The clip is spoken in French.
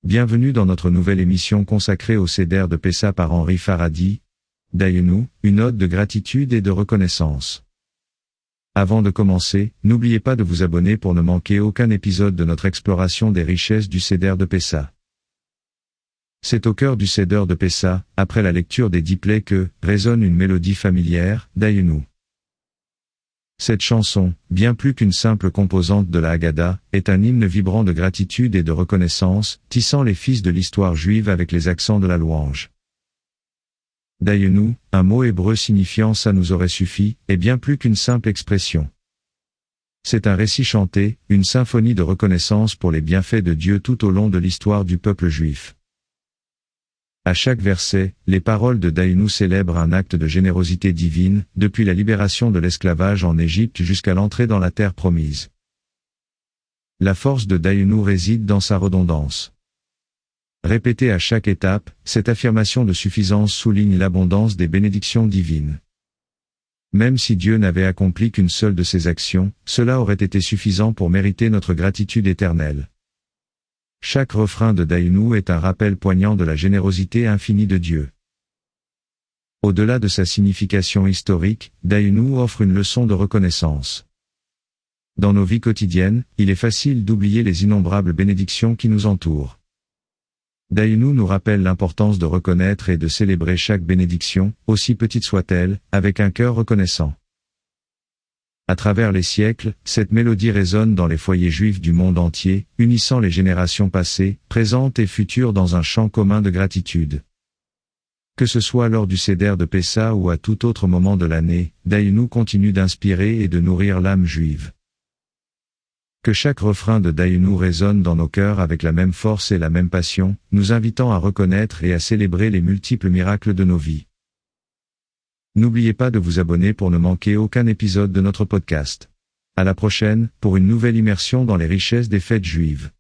Bienvenue dans notre nouvelle émission consacrée au Seder de Pessa par Henri Faradi. Dayenu, une ode de gratitude et de reconnaissance. Avant de commencer, n'oubliez pas de vous abonner pour ne manquer aucun épisode de notre exploration des richesses du Seder de Pessa. C'est au cœur du Seder de Pessa, après la lecture des 10 plaies que résonne une mélodie familière, Dayenu. Cette chanson, bien plus qu'une simple composante de la Haggadah, est un hymne vibrant de gratitude et de reconnaissance, tissant les fils de l'histoire juive avec les accents de la louange. Dayenu, un mot hébreu signifiant ça nous aurait suffi, est bien plus qu'une simple expression. C'est un récit chanté, une symphonie de reconnaissance pour les bienfaits de Dieu tout au long de l'histoire du peuple juif. À chaque verset, les paroles de Dayenu célèbrent un acte de générosité divine, depuis la libération de l'esclavage en Égypte jusqu'à l'entrée dans la terre promise. La force de Dayenu réside dans sa redondance. Répétée à chaque étape, cette affirmation de suffisance souligne l'abondance des bénédictions divines. Même si Dieu n'avait accompli qu'une seule de ses actions, cela aurait été suffisant pour mériter notre gratitude éternelle. Chaque refrain de Dayenu est un rappel poignant de la générosité infinie de Dieu. Au-delà de sa signification historique, Dayenu offre une leçon de reconnaissance. Dans nos vies quotidiennes, il est facile d'oublier les innombrables bénédictions qui nous entourent. Dayenu nous rappelle l'importance de reconnaître et de célébrer chaque bénédiction, aussi petite soit-elle, avec un cœur reconnaissant. À travers les siècles, cette mélodie résonne dans les foyers juifs du monde entier, unissant les générations passées, présentes et futures dans un chant commun de gratitude. Que ce soit lors du Seder de Pessa ou à tout autre moment de l'année, Dayenu continue d'inspirer et de nourrir l'âme juive. Que chaque refrain de Dayenu résonne dans nos cœurs avec la même force et la même passion, nous invitant à reconnaître et à célébrer les multiples miracles de nos vies. N'oubliez pas de vous abonner pour ne manquer aucun épisode de notre podcast. À la prochaine, pour une nouvelle immersion dans les richesses des fêtes juives.